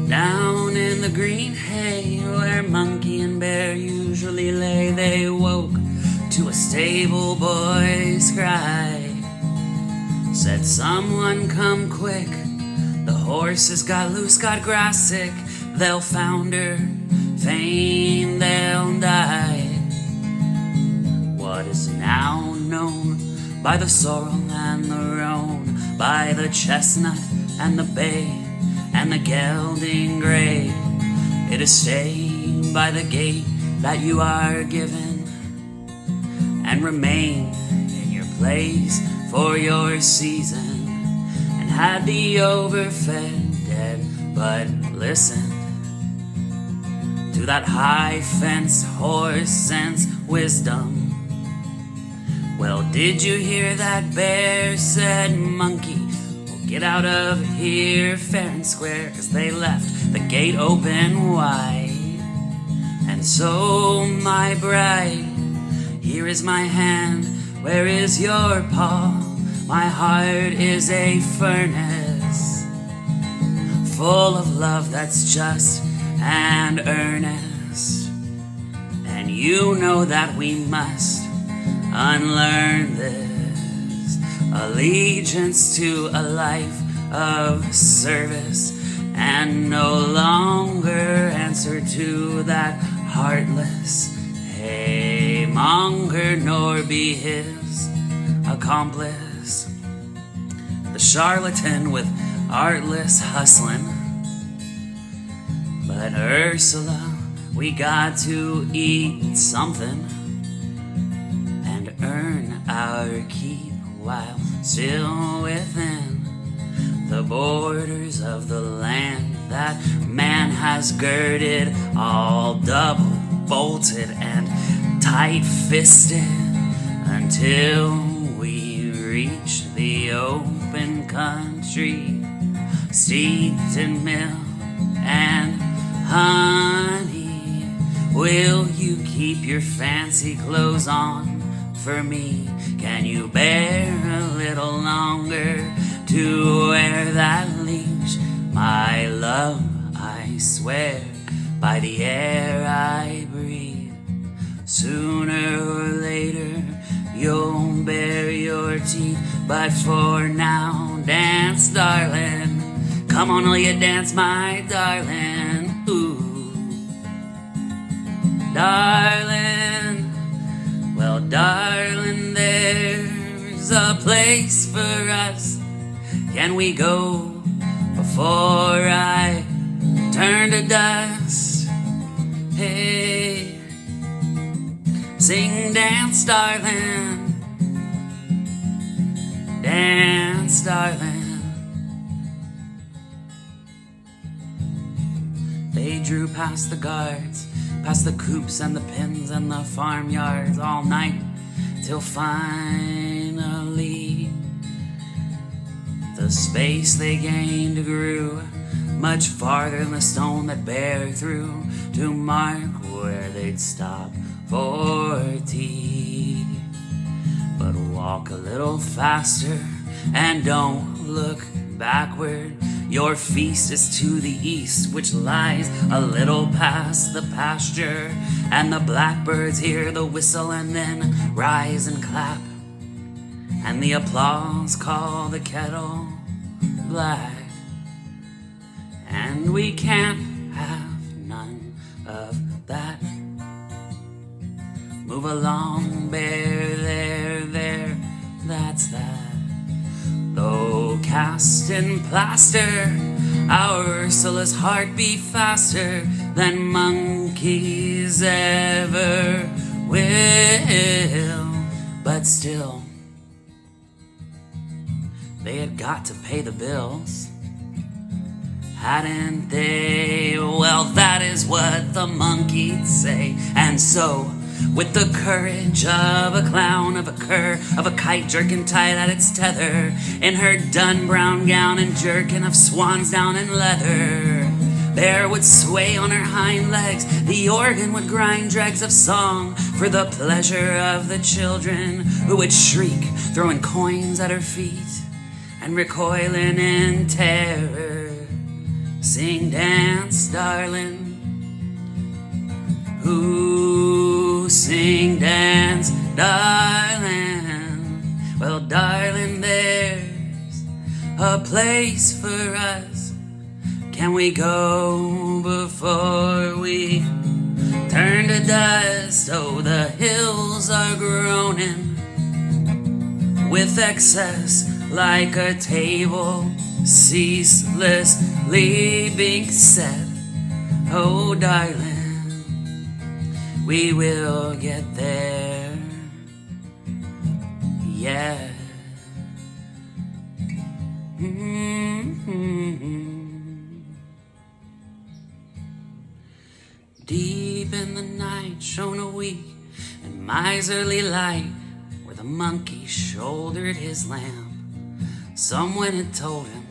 Down in the green hay where monkey and bear usually lay, they woke to a stable boy's cry. Said, "Someone come quick, the horses got loose, got grass sick. They'll founder, fain they'll die." What is now known by the sorrel and the roan, by the chestnut and the bay and the gelding gray, it is stay by the gate that you are given, and remain in your place for your season, and had the overfed dead but listened to that high fence horse sense wisdom. "Well, did you hear that bear?" said monkey. "Well, get out of here fair and square," 'cause they left the gate open wide. "And so, my bride, here is my hand, where is your paw? My heart is a furnace, full of love that's just and earnest. And you know that we must unlearn this allegiance to a life of service, and no longer answer to that heartless haymonger, nor be his accomplice, the charlatan with artless hustling. But Ursula, we got to eat something and earn our keep while still within the borders of the land that man has girded, all double bolted and tight-fisted, until we reach the open country, steeped in milk and honey. Will you keep your fancy clothes on for me? Can you bear a little longer to wear that leash? My love, I swear by the air I breathe, sooner or later you'll bare your teeth. But for now, dance, darling. Come on, will you dance, my darling? Ooh, darling. Well, darling, there's a place for us. Can we go before I turn to dust? Hey, sing, dance, darling. Dance, darling. They drew past the guards, past the coops and the pens and the farmyards, all night till finally the space they gained grew much farther than the stone that bear threw, to mark where they'd stop for tea. But walk a little faster and don't look backward. Your feast is to the east, which lies a little past the pasture, and the blackbirds hear the whistle and then rise and clap, and the applause call the kettle black. And we can't have none of that. Move along, bear, there, that's that. Though cast in plaster, our Ursula's heart beat faster than monkeys ever will. But still, they had got to pay the bills, hadn't they? Well, that is what the monkeys say. And so, with the courage of a clown, of a cur, of a kite jerking tight at its tether, in her dun brown gown and jerkin of swan's down and leather, Bear would sway on her hind legs, the organ would grind dregs of song for the pleasure of the children, who would shriek, throwing coins at her feet and recoiling in terror. sing, dance, darling? Who sing, dance, darling? Well, darling, there's a place for us. Can we go before we turn to dust? Oh, the hills are groaning with excess, like a table ceaselessly being set. Oh, darling, we will get there. Yeah. Deep in the night shone a weak and miserly light, where the monkey shouldered his lamb. Someone had told him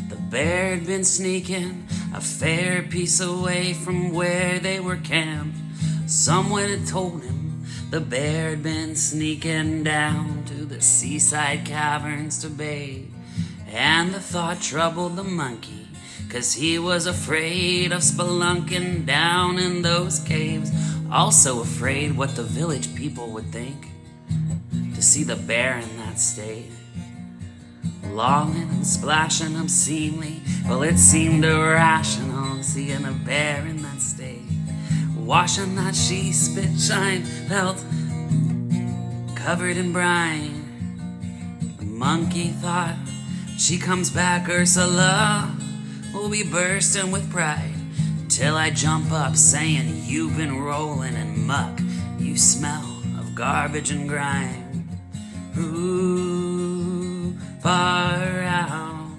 the bear had been sneaking a fair piece away from where they were camped. Someone had told him the bear had been sneaking down to the seaside caverns to bathe. And the thought troubled the monkey, 'cause he was afraid of spelunking down in those caves. Also afraid what the village people would think to see the bear in that state, longing and splashing obscenely. Well, it seemed irrational seeing a bear in that state, washing that she spit shine felt covered in brine. The monkey thought, she comes back, Ursula will be bursting with pride, till I jump up saying, you've been rolling in muck, you smell of garbage and grime. Ooh, far out,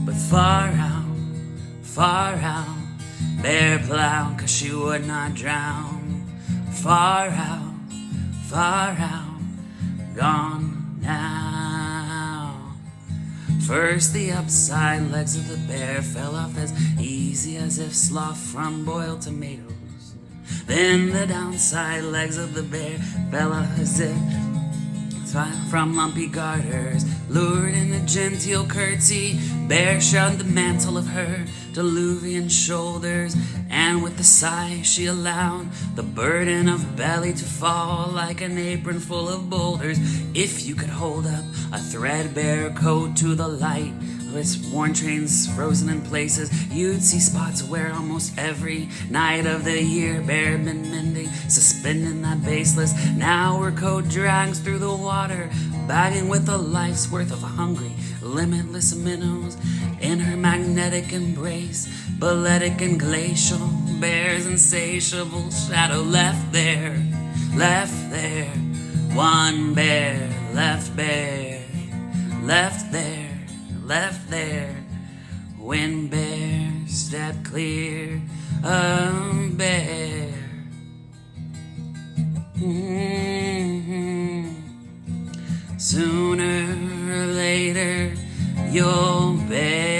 but far out, bear plow, 'cause she would not drown. Far out, gone now. First the upside legs of the bear fell off as easy as if sloughed from boiled tomatoes. Then the downside legs of the bear fell off as if from lumpy garters. Lured in a genteel curtsy, bear shunned the mantle of her diluvian shoulders, and with a sigh she allowed the burden of belly to fall like an apron full of boulders. If you could hold up a threadbare coat to the light, its worn trains frozen in places, you'd see spots where almost every night of the year bear been mending, suspending that baseless. Now her coat drags through the water, bagging with a life's worth of hungry, limitless minnows in her magnetic embrace. Balletic and glacial, bear's insatiable shadow left there. One bear, left there. When bear stepped clear of bear. Sooner or later you'll bear.